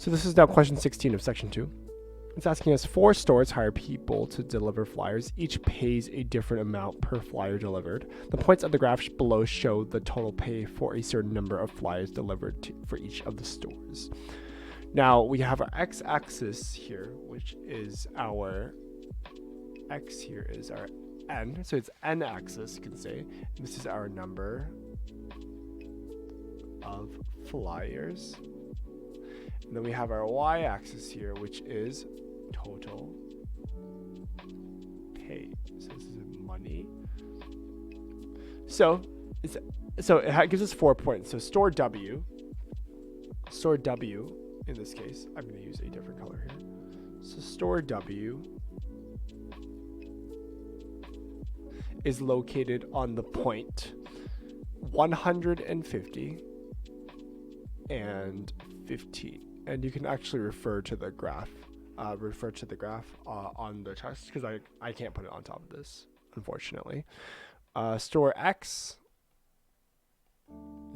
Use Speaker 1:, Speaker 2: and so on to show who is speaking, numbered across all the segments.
Speaker 1: So this is now question 16 of section 2. It's asking us 4 stores hire people to deliver flyers. Each pays a different amount per flyer delivered. The points of the graph below show the total pay for a certain number of flyers delivered for each of the stores. Now we have our x-axis here, which is our x here is our n. So it's n-axis, you can say. This is our number of flyers. And then we have our y-axis here, which is total pay. So this is money. So it gives us 4 points. So store W in this case, I'm going to use a different color here. So store W is located on the point 150 and 15. And you can actually refer to the graph on the test, because I can't put it on top of this, unfortunately. Store X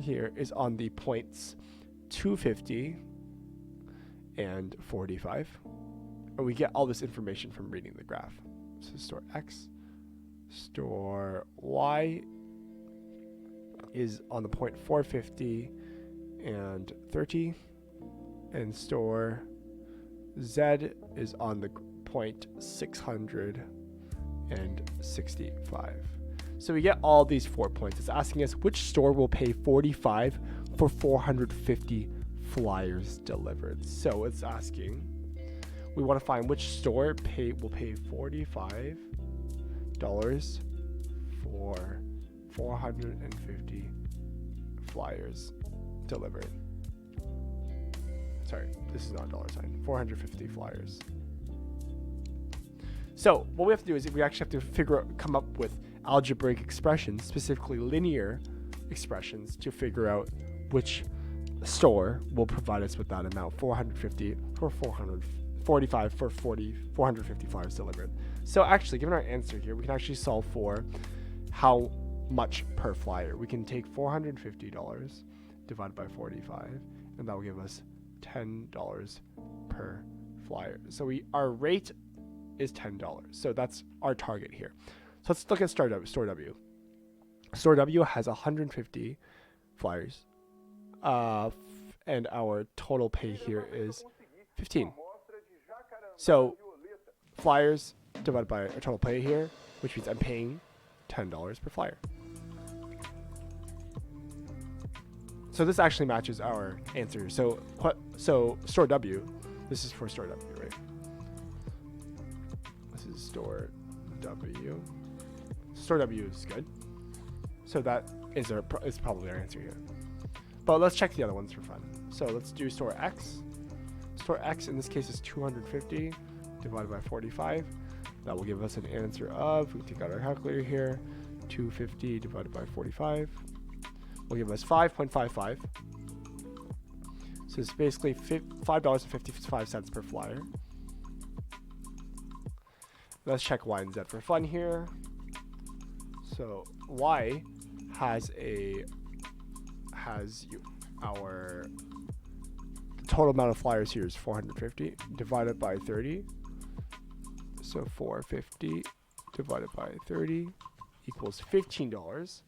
Speaker 1: here is on the points 250 and 45. And we get all this information from reading the graph. So store X. Store Y is on the point 450 and 30. And store Z is on the point 665. So we get all these 4 points. It's asking us which store will pay 45 for 450 flyers delivered. So it's asking, we want to find which store will pay $45 for 450 flyers delivered. Sorry, this is not $, 450 flyers. So what we have to do is we actually have to come up with algebraic expressions, specifically linear expressions, to figure out which store will provide us with that amount, 450 for 445 for 450 flyers delivered. So actually, given our answer here, we can actually solve for how much per flyer. We can take $450 divided by 45, and that will give us $10 per flyer. So our rate is $10. So that's our target here. So let's look at store W. Store W has 150 flyers, and our total pay here is 15. So flyers divided by our total pay here, which means I'm paying $10 per flyer. So this actually matches our answer. So store W, this is for store W, right? This is store W. Store W is good. So that is probably our answer here. But let's check the other ones for fun. So let's do store X. Store X in this case is 250 divided by 45. That will give us an answer of, we take out our calculator here, 250 divided by 45. Will give us 5.55. So it's basically $5.55 per flyer. Let's check Y and Z for fun here. So Y has our total amount of flyers here is 450 divided by 30. So 450 divided by 30 equals $15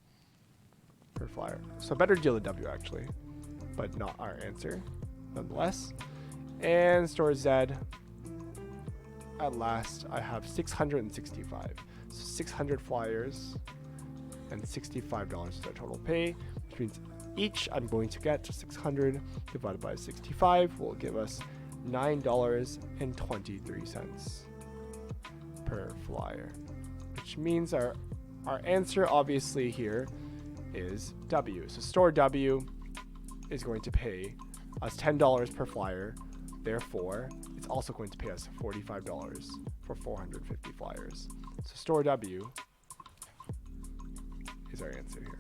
Speaker 1: per flyer. So better deal with W actually, but not our answer nonetheless. And store Z, at last I have 665. So 600 flyers and $65 is our total pay, which means each I'm going to get 600 divided by 65 will give us $9.23 per flyer, which means our answer obviously here is W. So store W is going to pay us $10 per flyer. Therefore, it's also going to pay us $45 for 450 flyers. So store W is our answer here.